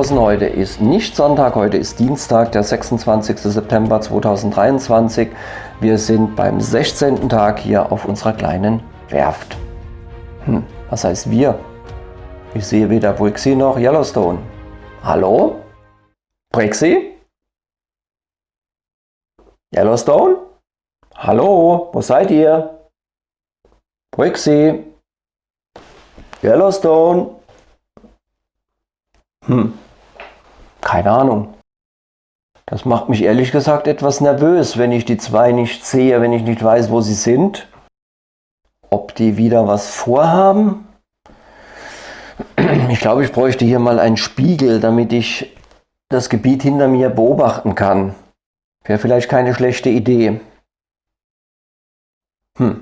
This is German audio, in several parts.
draußen. Heute ist nicht Sonntag, heute ist Dienstag, der 26. September 2023. Wir sind beim 16. Tag hier auf unserer kleinen Werft. Was heißt wir? Ich sehe weder Brixie noch Yellowstone. Hallo? Brixie? Yellowstone? Hallo? Wo seid ihr? Brixie? Yellowstone? Keine Ahnung. Das macht mich ehrlich gesagt etwas nervös, wenn ich die zwei nicht sehe, wenn ich nicht weiß, wo sie sind. Ob die wieder was vorhaben? Ich glaube, ich bräuchte hier mal einen Spiegel, damit ich das Gebiet hinter mir beobachten kann. Wäre vielleicht keine schlechte Idee.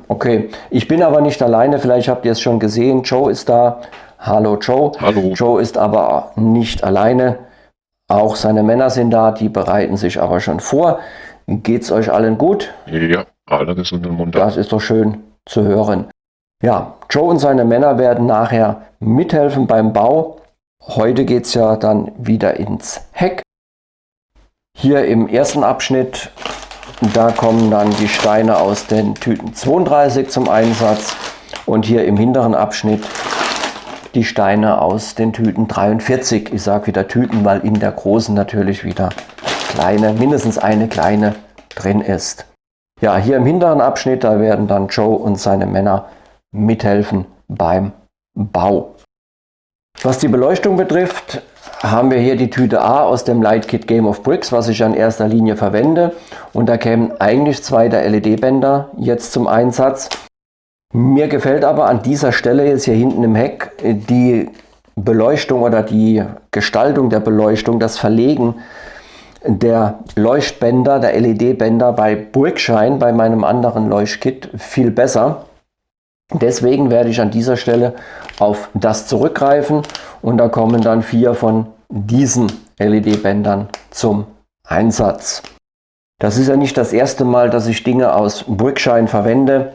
Okay. Ich bin aber nicht alleine, vielleicht habt ihr es schon gesehen. Joe ist da. Hallo Joe. Hallo. Joe ist aber nicht alleine. Auch seine Männer sind da, die bereiten sich aber schon vor. Geht's euch allen gut? Ja, alle gesund und munter. Das ist doch schön zu hören. Ja, Joe und seine Männer werden nachher mithelfen beim Bau. Heute geht's ja dann wieder ins Heck. Hier im ersten Abschnitt, da kommen dann die Steine aus den Tüten 32 zum Einsatz. Und hier im hinteren Abschnitt die Steine aus den Tüten 43. Ich sage wieder Tüten, weil in der großen natürlich wieder kleine, mindestens eine kleine drin ist. Ja, hier im hinteren Abschnitt, da werden dann Joe und seine Männer mithelfen beim Bau. Was die Beleuchtung betrifft, haben wir hier die Tüte A aus dem Light Kit Game of Bricks, was ich in erster Linie verwende. Und da kämen eigentlich zwei der LED-Bänder jetzt zum Einsatz. Mir gefällt aber an dieser Stelle jetzt hier hinten im Heck die Beleuchtung oder die Gestaltung der Beleuchtung, das Verlegen der Leuchtbänder, der LED-Bänder bei Brickshine, bei meinem anderen Leuchtkit, viel besser. Deswegen werde ich an dieser Stelle auf das zurückgreifen und da kommen dann 4 von diesen LED-Bändern zum Einsatz. Das ist ja nicht das erste Mal, dass ich Dinge aus Brickshine verwende.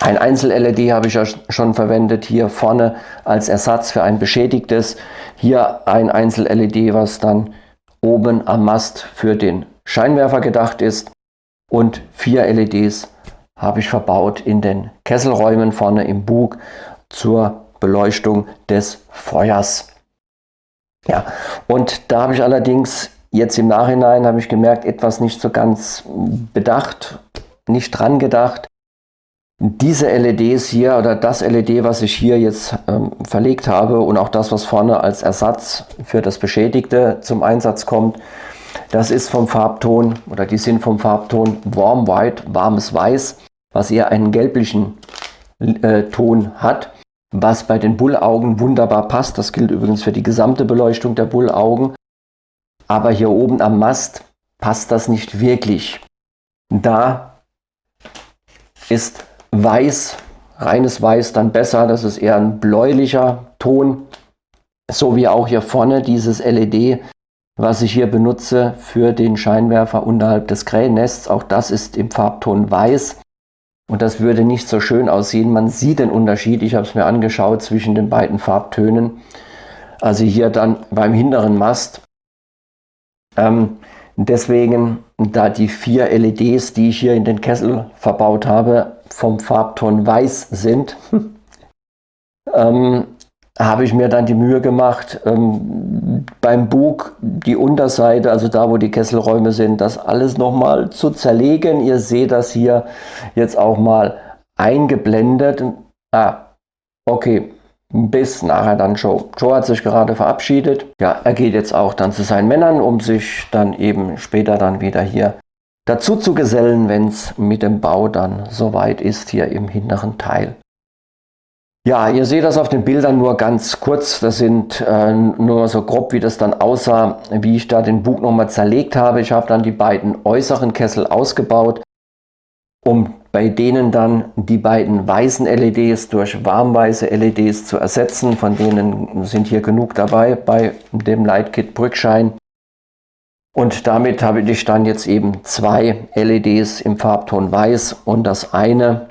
Ein Einzel-LED habe ich ja schon verwendet, hier vorne als Ersatz für ein beschädigtes. Hier ein Einzel-LED, was dann oben am Mast für den Scheinwerfer gedacht ist. Und 4 LEDs habe ich verbaut in den Kesselräumen vorne im Bug zur Beleuchtung des Feuers. Ja, und da habe ich allerdings jetzt im Nachhinein, habe ich gemerkt, etwas nicht so ganz bedacht, nicht dran gedacht. Diese LEDs hier oder das LED, was ich hier jetzt verlegt habe und auch das, was vorne als Ersatz für das Beschädigte zum Einsatz kommt, das ist vom Farbton oder die sind vom Farbton Warm White, warmes Weiß, was eher einen gelblichen Ton hat, was bei den Bullaugen wunderbar passt. Das gilt übrigens für die gesamte Beleuchtung der Bullaugen. Aber hier oben am Mast passt das nicht wirklich. Da ist Weiß, reines Weiß dann besser, das ist eher ein bläulicher Ton, so wie auch hier vorne dieses LED, was ich hier benutze für den Scheinwerfer unterhalb des Krähennests, auch das ist im Farbton Weiß und das würde nicht so schön aussehen, man sieht den Unterschied, ich habe es mir angeschaut zwischen den beiden Farbtönen, also hier dann beim hinteren Mast. Deswegen, da die 4 LEDs, die ich hier in den Kessel verbaut habe, vom Farbton Weiß sind, habe ich mir dann die Mühe gemacht, beim Bug die Unterseite, also da wo die Kesselräume sind, das alles nochmal zu zerlegen. Ihr seht das hier jetzt auch mal eingeblendet. Okay. Bis nachher dann Joe. Joe hat sich gerade verabschiedet. Ja, er geht jetzt auch dann zu seinen Männern, um sich dann eben später dann wieder hier dazu zu gesellen, wenn es mit dem Bau dann soweit ist, hier im hinteren Teil. Ja, ihr seht das auf den Bildern nur ganz kurz. Das sind nur so grob, wie das dann aussah, wie ich da den Bug nochmal zerlegt habe. Ich habe dann die beiden äußeren Kessel ausgebaut, um bei denen dann die beiden weißen LEDs durch warmweiße LEDs zu ersetzen. Von denen sind hier genug dabei bei dem Light Kit Brickshine. Und damit habe ich dann jetzt eben 2 LEDs im Farbton Weiß und das eine,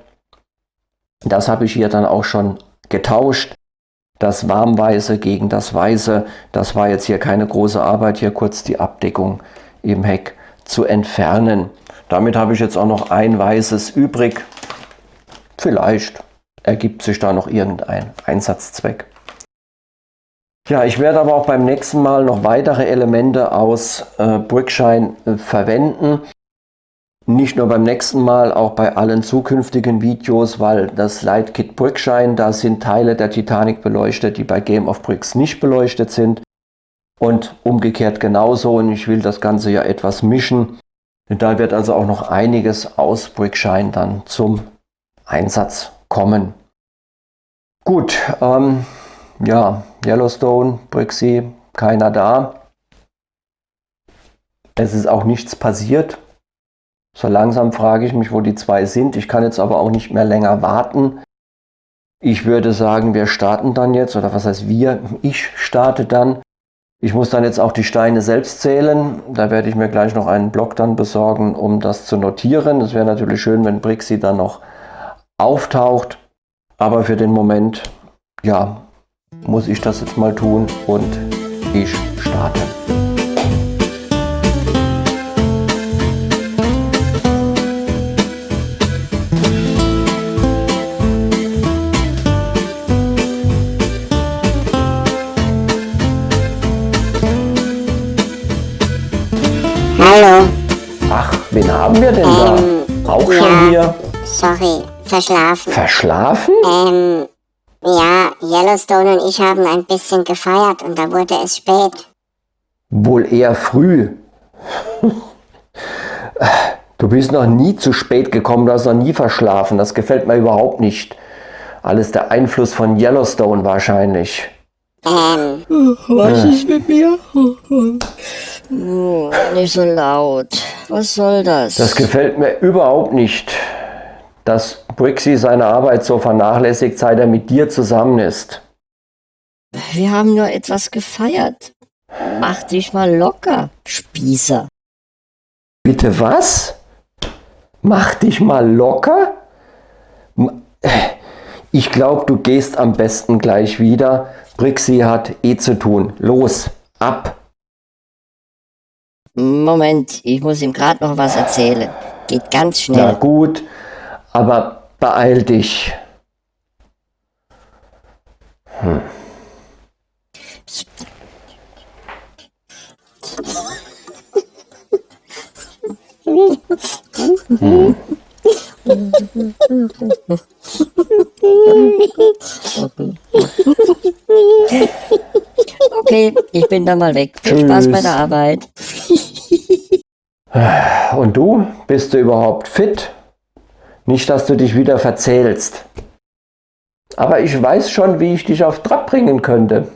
das habe ich hier dann auch schon getauscht. das Warmweiße gegen das Weiße. Das war jetzt hier keine große Arbeit, hier kurz die Abdeckung im Heck zu entfernen. Damit habe ich jetzt auch noch ein weißes übrig. Vielleicht ergibt sich da noch irgendein Einsatzzweck. Ja, ich werde aber auch beim nächsten Mal noch weitere Elemente aus Brickshine verwenden. Nicht nur beim nächsten Mal, auch bei allen zukünftigen Videos, weil das Light Kit Brickshine, da sind Teile der Titanic beleuchtet, die bei Game of Bricks nicht beleuchtet sind. Und umgekehrt genauso. Und ich will das Ganze ja etwas mischen. Da wird also auch noch einiges aus Brickshine dann zum Einsatz kommen. Gut, ja, Yellowstone, Brixie, keiner da. Es ist auch nichts passiert. So langsam frage ich mich, wo die zwei sind. Ich kann jetzt aber auch nicht mehr länger warten. Ich würde sagen, wir starten dann jetzt, oder was heißt wir? Ich starte dann. Ich muss dann jetzt auch die Steine selbst zählen. Da werde ich mir gleich noch einen Block dann besorgen, um das zu notieren. Es wäre natürlich schön, wenn Brixie dann noch auftaucht. Aber für den Moment, ja, muss ich das jetzt mal tun und ich starte. Hallo. Ach, wen haben wir denn da? Auch ja, schon hier? Sorry, verschlafen. Verschlafen? Ja, Yellowstone und ich haben ein bisschen gefeiert und da wurde es spät. Wohl eher früh. Du bist noch nie zu spät gekommen, du hast noch nie verschlafen. Das gefällt mir überhaupt nicht. Alles der Einfluss von Yellowstone wahrscheinlich. Was ist mit mir? Nicht so laut. Was soll das? Das gefällt mir überhaupt nicht, dass Brixie seine Arbeit so vernachlässigt, seit er mit dir zusammen ist. Wir haben nur etwas gefeiert. Mach dich mal locker, Spießer. Bitte was? Mach dich mal locker? Ich glaube, du gehst am besten gleich wieder. Brixie hat zu tun. Los, ab! Moment, ich muss ihm gerade noch was erzählen. Geht ganz Na schnell. gut, aber beeil dich. Okay, ich bin dann mal weg. Viel Tschüss. Spaß bei der Arbeit. Und du, bist du überhaupt fit? Nicht, dass du dich wieder verzählst. Aber ich weiß schon, wie ich dich auf Trab bringen könnte.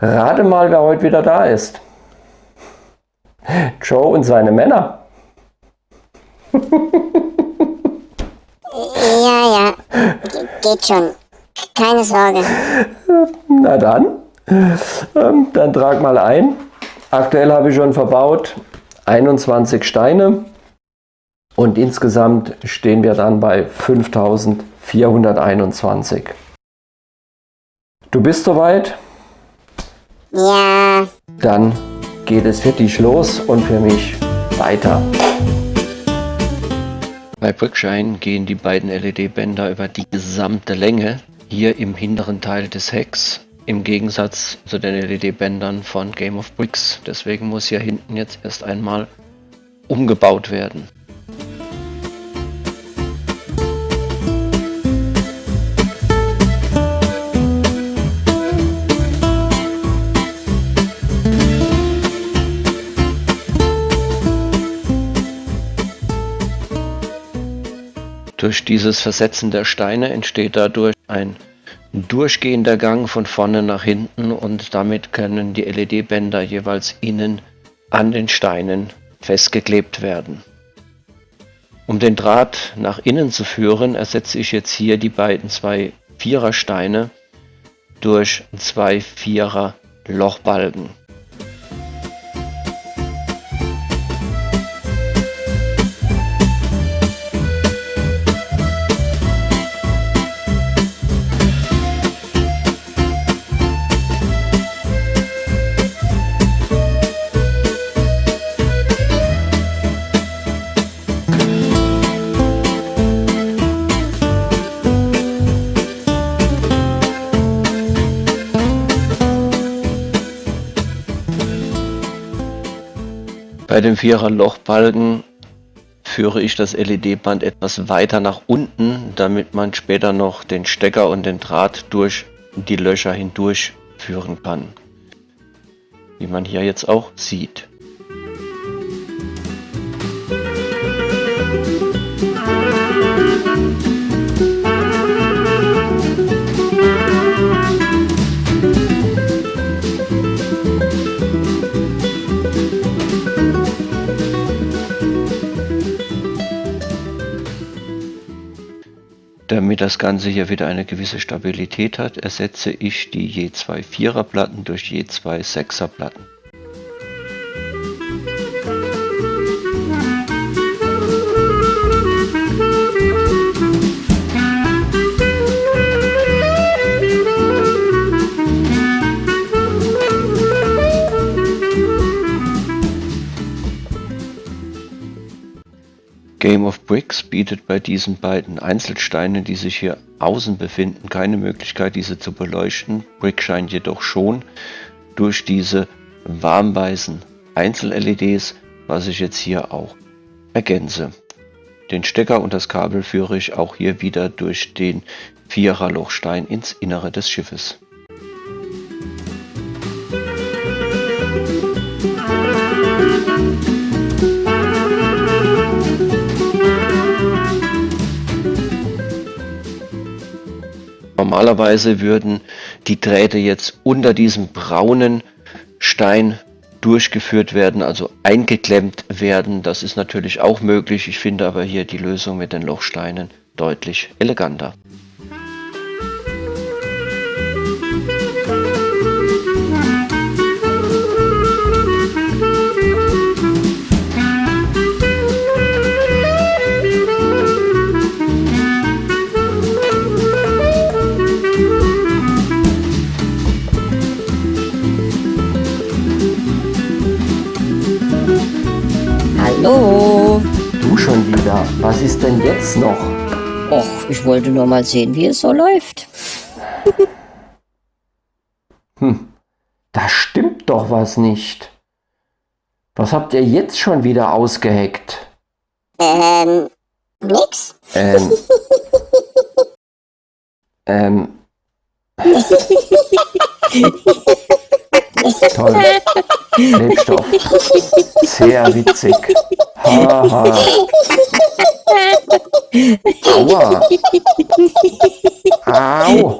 Rate mal, wer heute wieder da ist. Joe und seine Männer. Ja, geht schon. Keine Sorge. Na dann, dann trag mal ein. Aktuell habe ich schon verbaut 21 Steine und insgesamt stehen wir dann bei 5421. Du bist soweit? Ja, Dann geht es für dich los und für mich weiter. Bei Brickshine gehen die beiden LED-Bänder über die gesamte Länge, hier im hinteren Teil des Hecks, im Gegensatz zu den LED-Bändern von Game of Bricks. Deswegen muss hier hinten jetzt erst einmal umgebaut werden. Durch dieses Versetzen der Steine entsteht dadurch ein durchgehender Gang von vorne nach hinten und damit können die LED-Bänder jeweils innen an den Steinen festgeklebt werden. Um den Draht nach innen zu führen, ersetze ich jetzt hier die beiden 2 Vierersteine durch 2 Vierer Lochbalken. Bei dem 4er Lochbalken führe ich das LED-Band etwas weiter nach unten, damit man später noch den Stecker und den Draht durch die Löcher hindurch führen kann. Wie man hier jetzt auch sieht. Damit das Ganze hier wieder eine gewisse Stabilität hat, ersetze ich die je 2 4er Platten durch je 2 6er Platten. Game of Bricks bietet bei diesen beiden Einzelsteinen, die sich hier außen befinden, keine Möglichkeit, diese zu beleuchten. Brickshine jedoch schon durch diese warmweißen Einzel-LEDs, was ich jetzt hier auch ergänze. Den Stecker und das Kabel führe ich auch hier wieder durch den 4er Lochstein ins Innere des Schiffes. Normalerweise würden die Drähte jetzt unter diesem braunen Stein durchgeführt werden, also eingeklemmt werden. Das ist natürlich auch möglich. Ich finde aber hier die Lösung mit den Lochsteinen deutlich eleganter. Hallo. Du schon wieder. Was ist denn jetzt noch? Och, ich wollte nur mal sehen, wie es so läuft. Da stimmt doch was nicht. Was habt ihr jetzt schon wieder ausgeheckt? Nix. Toll. Klebstoff. Sehr witzig. Haha. Aua. Au.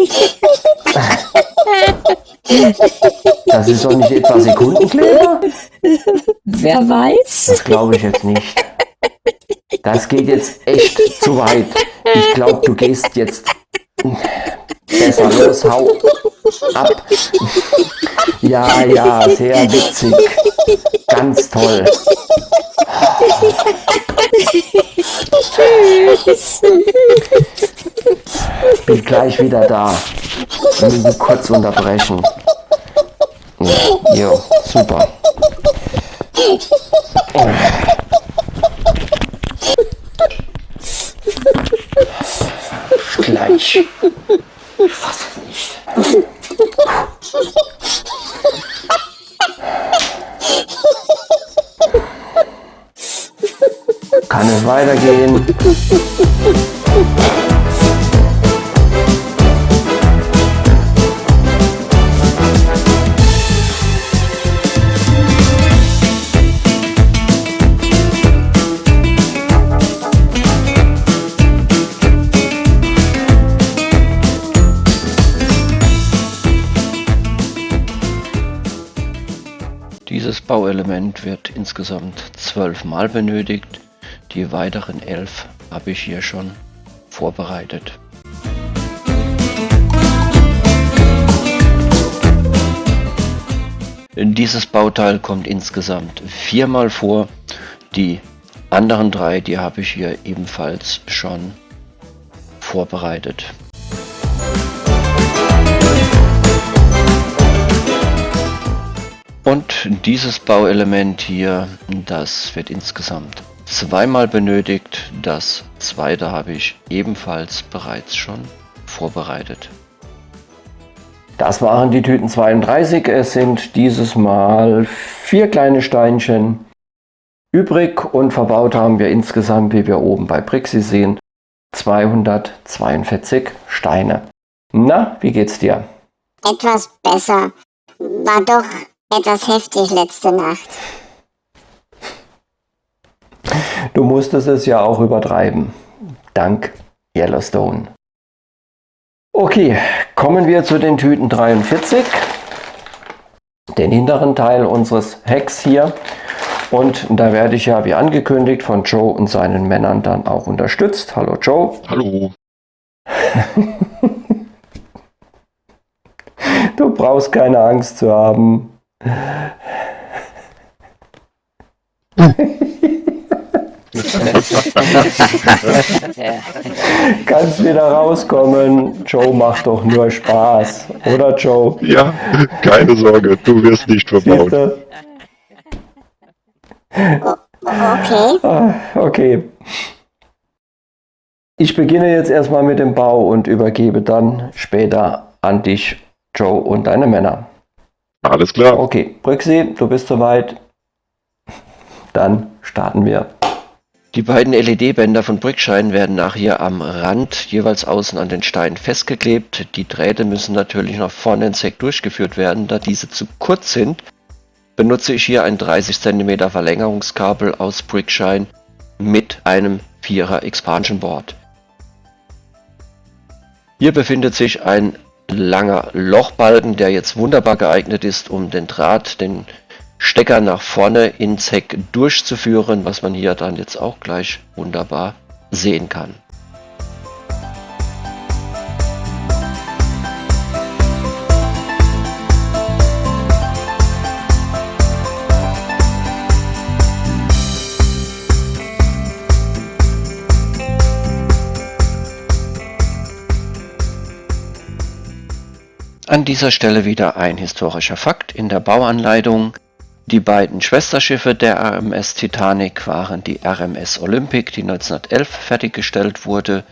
Das ist doch nicht etwa Sekundenkleber? Wer weiß? Das glaube ich jetzt nicht. Das geht jetzt echt zu weit. Ich glaube, du gehst jetzt besser los, hau ab. Ja, ja, sehr witzig. Ganz toll. Bin gleich wieder da. Wir müssen kurz unterbrechen. Jo, super. Gleich. Ich fasse es nicht. Kann es weitergehen? Dieses Bauelement wird insgesamt 12 Mal benötigt. Die weiteren 11 habe ich hier schon vorbereitet. Dieses Bauteil kommt insgesamt 4 Mal vor. Die anderen 3, die habe ich hier ebenfalls schon vorbereitet. Und dieses Bauelement hier, das wird insgesamt 2 Mal benötigt. Das zweite habe ich ebenfalls bereits schon vorbereitet. Das waren die Tüten 32. Es sind dieses Mal 4 kleine Steinchen. Übrig und verbaut haben wir insgesamt, wie wir oben bei Brixie sehen, 242 Steine. Na, wie geht's dir? Etwas besser. War doch etwas heftig letzte Nacht. Du musstest es ja auch übertreiben. Dank Yellowstone. Okay, kommen wir zu den Tüten 43. Den hinteren Teil unseres Hecks hier. Und da werde ich ja wie angekündigt von Joe und seinen Männern dann auch unterstützt. Hallo Joe. Hallo. Du brauchst keine Angst zu haben. Kannst wieder rauskommen. Joe macht doch nur Spaß. Oder Joe? Ja, keine Sorge, du wirst nicht verbaut. Siehste? Okay. Okay. Ich beginne jetzt erstmal mit dem Bau und übergebe dann später an dich, Joe, und deine Männer. Alles klar. Okay, Brixie, du bist soweit. Dann starten wir. Die beiden LED-Bänder von Brickshine werden nachher am Rand jeweils außen an den Steinen festgeklebt. Die Drähte müssen natürlich nach vorne ins Heck durchgeführt werden. Da diese zu kurz sind, benutze ich hier ein 30 cm Verlängerungskabel aus Brickshine mit einem 4er Expansion Board. Hier befindet sich ein langer Lochbalken, der jetzt wunderbar geeignet ist, um den Draht, den Stecker nach vorne ins Heck durchzuführen, was man hier dann jetzt auch gleich wunderbar sehen kann. An dieser Stelle wieder ein historischer Fakt in der Bauanleitung. Die beiden Schwesterschiffe der RMS Titanic waren die RMS Olympic, die 1911 fertiggestellt wurde,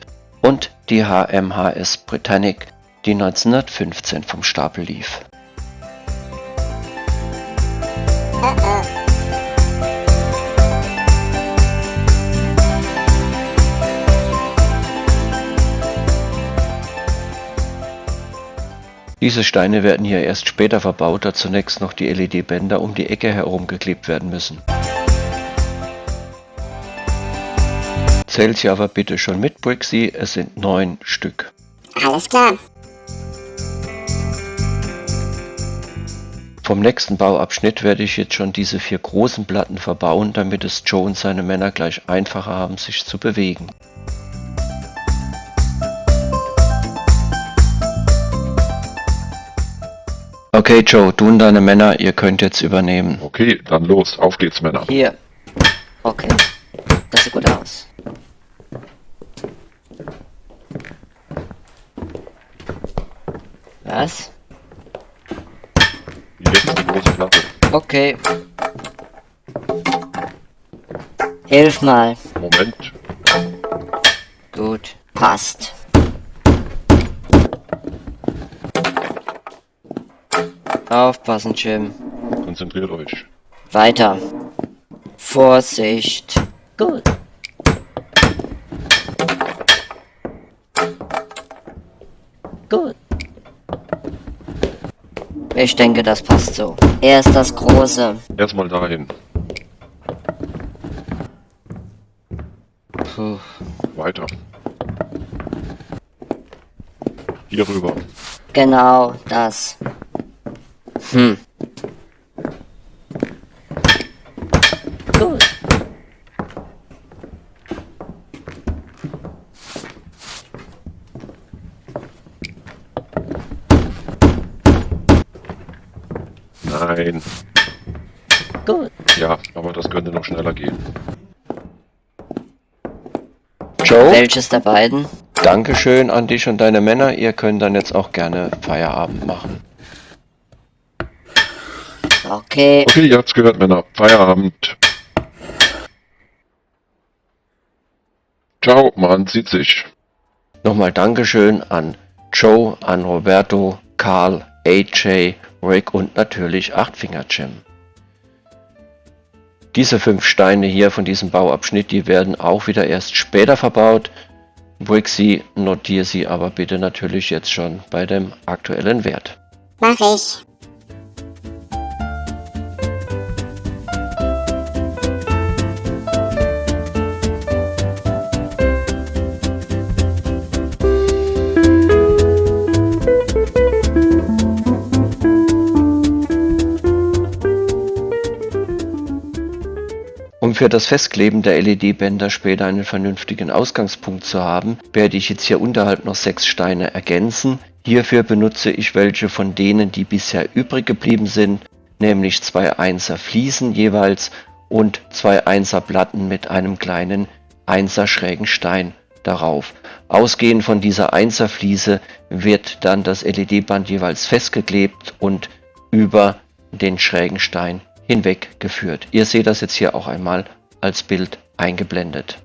und die HMHS Britannic, die 1915 vom Stapel lief. Diese Steine werden hier erst später verbaut, da zunächst noch die LED-Bänder um die Ecke herum geklebt werden müssen. Zählt sie aber bitte schon mit, Brixie, es sind 9 Stück. Alles klar. Vom nächsten Bauabschnitt werde ich jetzt schon diese 4 großen Platten verbauen, damit es Joe und seine Männer gleich einfacher haben, sich zu bewegen. Okay, Joe, du und deine Männer, ihr könnt jetzt übernehmen. Okay, dann los, auf geht's, Männer. Hier. Okay. Das sieht gut aus. Was? Jetzt die große Platte. Okay. Hilf mal. Moment. Gut. Passt. Aufpassen, Jim. Konzentriert euch. Weiter. Vorsicht. Gut. Gut. Ich denke, das passt so. Erst das Große. Erstmal dahin. Puh. Weiter. Hier rüber. Genau das. Gut. Nein. Gut. Ja, aber das könnte noch schneller gehen. Joe, Welches der beiden? Dankeschön an dich und deine Männer, ihr könnt dann jetzt auch gerne Feierabend machen. Okay. Okay, ihr habt's gehört, Männer. Feierabend. Ciao, man sieht sich. Nochmal Dankeschön an Joe, an Roberto, Karl, AJ, Rick und natürlich Achtfinger Jim. Diese 5 Steine hier von diesem Bauabschnitt, die werden auch wieder erst später verbaut. Brixie, notiere sie aber bitte natürlich jetzt schon bei dem aktuellen Wert. Mach ich. Um für das Festkleben der LED-Bänder später einen vernünftigen Ausgangspunkt zu haben, werde ich jetzt hier unterhalb noch 6 Steine ergänzen. Hierfür benutze ich welche von denen, die bisher übrig geblieben sind, nämlich 2 1er Fliesen jeweils und 2 1er Platten mit einem kleinen 1er schrägen Stein darauf. Ausgehend von dieser 1er Fliese wird dann das LED-Band jeweils festgeklebt und über den schrägen Stein hinweggeführt. Ihr seht das jetzt hier auch einmal als Bild eingeblendet.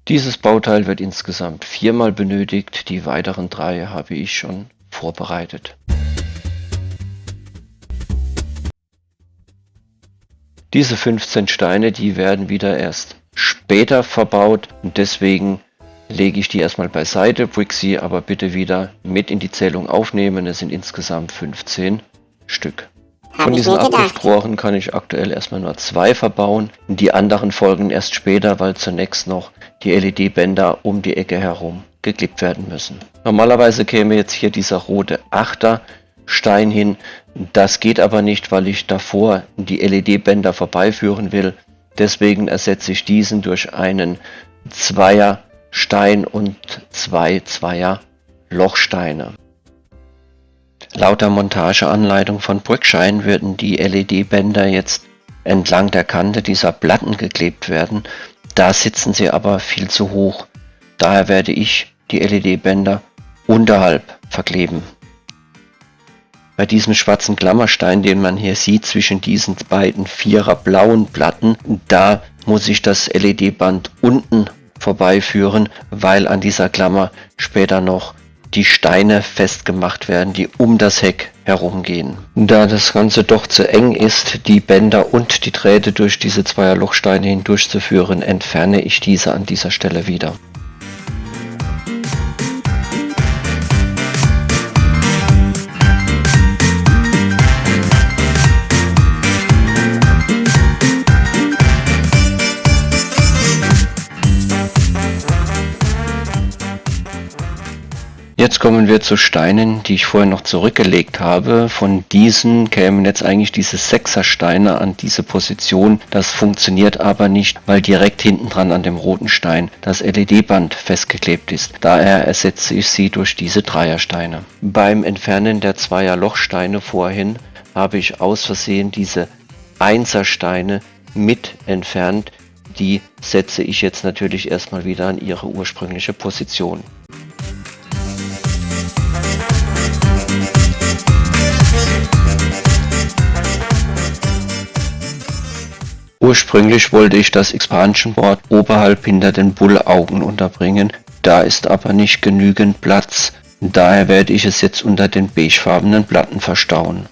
Dieses Bauteil wird insgesamt 4-mal benötigt, die weiteren 3 habe ich schon vorbereitet. Diese 15 Steine, die werden wieder erst später verbaut und deswegen lege ich die erstmal beiseite. Brixie aber bitte wieder mit in die Zählung aufnehmen. Es sind insgesamt 15 Stück. Von diesen Abrichtrohren kann ich aktuell erstmal nur 2 verbauen. Die anderen folgen erst später, weil zunächst noch die LED-Bänder um die Ecke herum geklebt werden müssen. Normalerweise käme jetzt hier dieser rote 8er Stein hin. Das geht aber nicht, weil ich davor die LED-Bänder vorbeiführen will. Deswegen ersetze ich diesen durch einen 2er Stein und 2 2er Lochsteine. Laut der Montageanleitung von Brickshine würden die LED-Bänder jetzt entlang der Kante dieser Platten geklebt werden. Da sitzen sie aber viel zu hoch. Daher werde ich die LED-Bänder unterhalb verkleben. Bei diesem schwarzen Klammerstein, den man hier sieht zwischen diesen beiden 4er blauen Platten, da muss ich das LED-Band unten vorbeiführen, weil an dieser Klammer später noch die Steine festgemacht werden, die um das Heck herumgehen. Da das Ganze doch zu eng ist, die Bänder und die Drähte durch diese 2er Lochsteine hindurchzuführen, entferne ich diese an dieser Stelle wieder. Jetzt kommen wir zu Steinen, die ich vorher noch zurückgelegt habe. Von diesen kämen jetzt eigentlich diese 6er Steine an diese Position. Das funktioniert aber nicht, weil direkt hinten dran an dem roten Stein das LED-Band festgeklebt ist. Daher ersetze ich sie durch diese 3er Steine. Beim Entfernen der 2er Lochsteine vorhin habe ich aus Versehen diese 1er Steine mit entfernt. Die setze ich jetzt natürlich erstmal wieder an ihre ursprüngliche Position. Ursprünglich wollte ich das Expansion Board oberhalb hinter den Bullaugen unterbringen, da ist aber nicht genügend Platz, daher werde ich es jetzt unter den beigefarbenen Platten verstauen.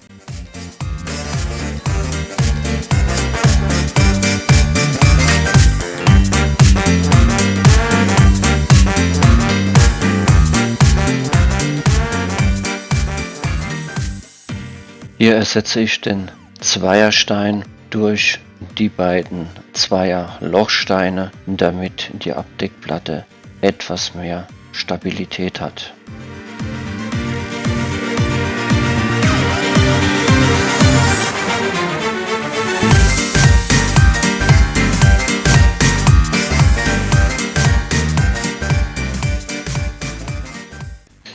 Hier ersetze ich den 2er Stein durch die beiden 2er Lochsteine, damit die Abdeckplatte etwas mehr Stabilität hat.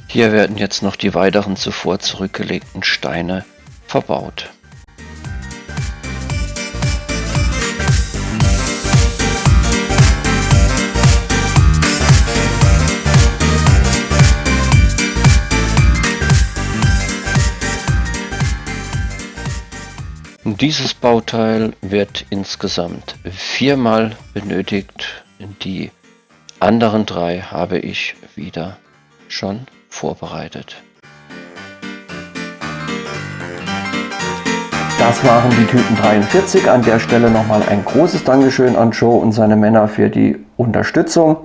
Hier werden jetzt noch die weiteren zuvor zurückgelegten Steine verbaut. Dieses Bauteil wird insgesamt 4-mal benötigt. Die anderen 3 habe ich wieder schon vorbereitet. Das waren die Tüten 43. An der Stelle nochmal ein großes Dankeschön an Joe und seine Männer für die Unterstützung.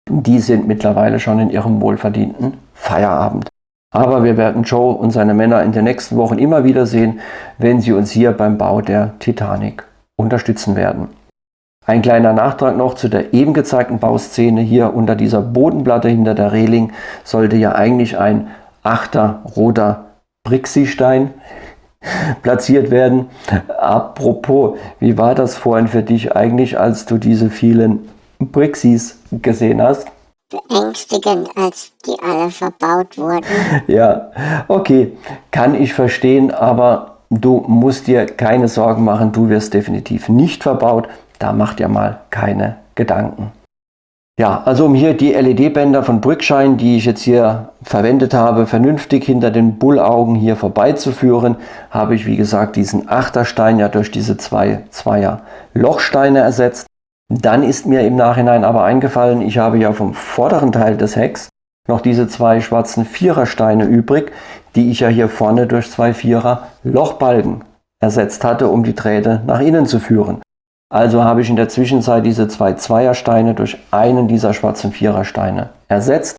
Die sind mittlerweile schon in ihrem wohlverdienten Feierabend. Aber wir werden Joe und seine Männer in den nächsten Wochen immer wieder sehen, wenn sie uns hier beim Bau der Titanic unterstützen werden. Ein kleiner Nachtrag noch zu der eben gezeigten Bauszene. Hier unter dieser Bodenplatte hinter der Reling sollte ja eigentlich ein 8er roter Brixi-Stein platziert werden. Apropos, wie war das vorhin für dich eigentlich, als du diese vielen Brixis gesehen hast? Beängstigend, als die alle verbaut wurden. Ja, okay, kann ich verstehen, aber du musst dir keine Sorgen machen, du wirst definitiv nicht verbaut. Da mach dir mal keine Gedanken. Ja, also um hier die LED-Bänder von Brickshine, die ich jetzt hier verwendet habe, vernünftig hinter den Bullaugen hier vorbeizuführen, habe ich wie gesagt diesen 8er Stein ja durch diese 2 Zweier Lochsteine ersetzt. Dann ist mir im Nachhinein aber eingefallen, ich habe ja vom vorderen Teil des Hecks noch diese 2 schwarzen 4er Steine übrig, die ich ja hier vorne durch 2 4er Lochbalken ersetzt hatte, um die Drähte nach innen zu führen. Also habe ich in der Zwischenzeit diese 2 Zweiersteine durch einen dieser schwarzen 4er Steine ersetzt.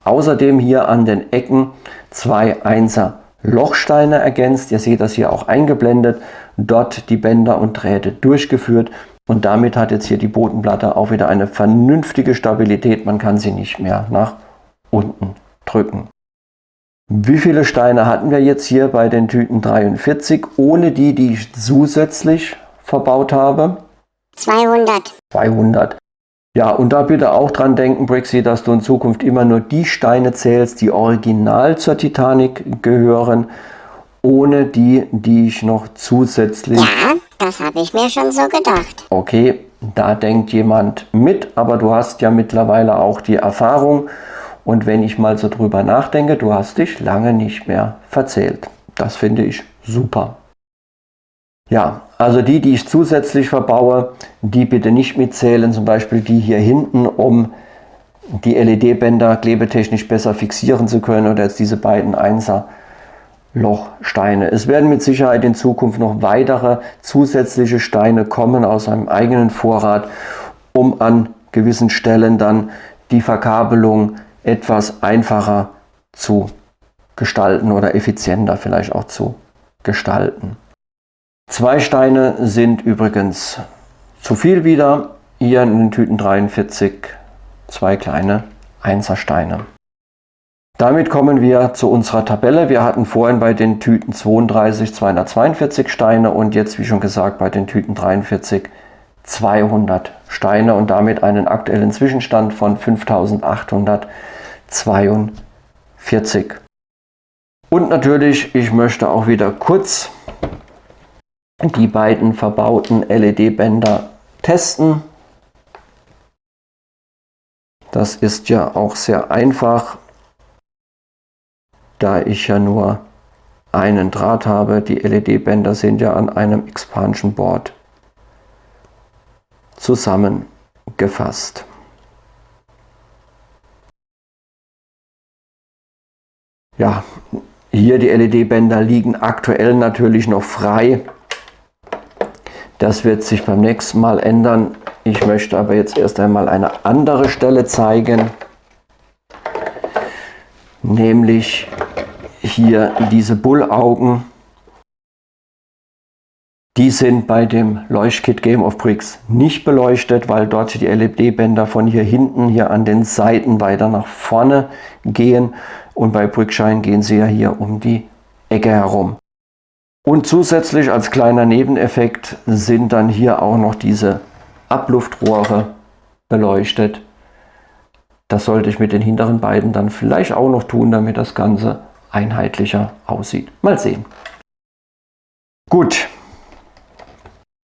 Außerdem hier an den Ecken 2 1er Lochsteine ergänzt. Ihr seht das hier auch eingeblendet. Dort die Bänder und Drähte durchgeführt. Und damit hat jetzt hier die Bodenplatte auch wieder eine vernünftige Stabilität. Man kann sie nicht mehr nach unten drücken. Wie viele Steine hatten wir jetzt hier bei den Tüten 43, ohne die ich zusätzlich verbaut habe? 200. 200. Ja, und da bitte auch dran denken, Brixi, dass du in Zukunft immer nur die Steine zählst, die original zur Titanic gehören, ohne die ich noch zusätzlich... Ja, das habe ich mir schon so gedacht. Okay, da denkt jemand mit, aber du hast ja mittlerweile auch die Erfahrung. Und wenn ich mal so drüber nachdenke, du hast dich lange nicht mehr verzählt. Das finde ich super. Ja, also die ich zusätzlich verbaue, die bitte nicht mitzählen. Zum Beispiel die hier hinten, um die LED-Bänder klebetechnisch besser fixieren zu können. Oder jetzt diese beiden 1er Lochsteine. Es werden mit Sicherheit in Zukunft noch weitere zusätzliche Steine kommen aus einem eigenen Vorrat, um an gewissen Stellen dann die Verkabelung etwas einfacher zu gestalten oder effizienter vielleicht auch zu gestalten. 2 Steine sind übrigens zu viel wieder. Hier in den Tüten 43 2 kleine 1er Steine. Damit kommen wir zu unserer Tabelle. Wir hatten vorhin bei den Tüten 32 242 Steine und jetzt, wie schon gesagt, bei den Tüten 43 200 Steine und damit einen aktuellen Zwischenstand von 5842. Und natürlich, ich möchte auch wieder kurz die beiden verbauten LED-Bänder testen. Das ist ja auch sehr einfach, da ich ja nur einen Draht habe. Die LED-Bänder sind ja an einem Expansion Board zusammengefasst. Ja, hier die LED-Bänder liegen aktuell natürlich noch frei. Das wird sich beim nächsten Mal ändern. Ich möchte aber jetzt erst einmal eine andere Stelle zeigen. Nämlich hier diese Bullaugen. Die sind bei dem Leuchtkit Game of Bricks nicht beleuchtet, weil dort die LED-Bänder von hier hinten hier an den Seiten weiter nach vorne gehen. Und bei Brickshine gehen sie ja hier um die Ecke herum. Und zusätzlich als kleiner Nebeneffekt sind dann hier auch noch diese Abluftrohre beleuchtet. Das sollte ich mit den hinteren beiden dann vielleicht auch noch tun, damit das Ganze einheitlicher aussieht. Mal sehen. Gut,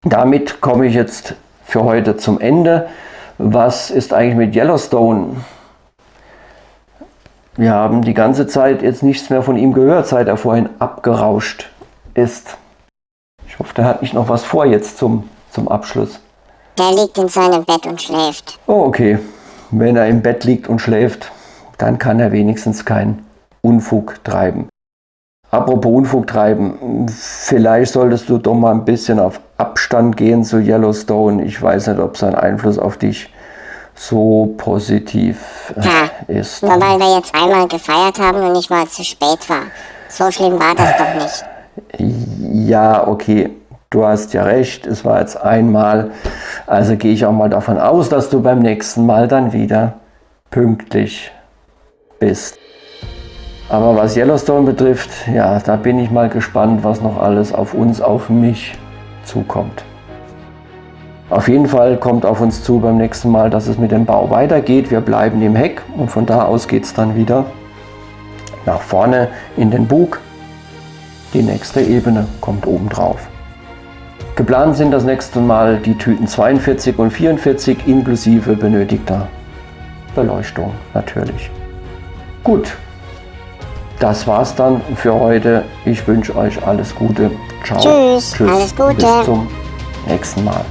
damit komme ich jetzt für heute zum Ende. Was ist eigentlich mit Yellowstone? Wir haben die ganze Zeit jetzt nichts mehr von ihm gehört, seit er vorhin abgerauscht ist. Ich hoffe, der hat nicht noch was vor jetzt zum Abschluss. Der liegt in seinem Bett und schläft. Oh, okay. Wenn er im Bett liegt und schläft, dann kann er wenigstens keinen Unfug treiben. Apropos Unfug treiben, vielleicht solltest du doch mal ein bisschen auf Abstand gehen zu Yellowstone. Ich weiß nicht, ob sein Einfluss auf dich so positiv ist. Nur weil wir jetzt einmal gefeiert haben und nicht mal zu spät war. So schlimm war das doch nicht. Ja, okay, du hast ja recht, es war jetzt einmal. Also gehe ich auch mal davon aus, dass du beim nächsten Mal dann wieder pünktlich bist. Aber was Yellowstone betrifft, ja, da bin ich mal gespannt, was noch alles auf uns, auf mich zukommt. Auf jeden Fall kommt auf uns zu beim nächsten Mal, dass es mit dem Bau weitergeht. Wir bleiben im Heck und von da aus geht es dann wieder nach vorne in den Bug. Die nächste Ebene kommt oben drauf. Geplant sind das nächste Mal die Tüten 42 und 44 inklusive benötigter Beleuchtung natürlich. Gut, das war's dann für heute. Ich wünsche euch alles Gute. Ciao. Tschüss, alles Gute. Bis zum nächsten Mal.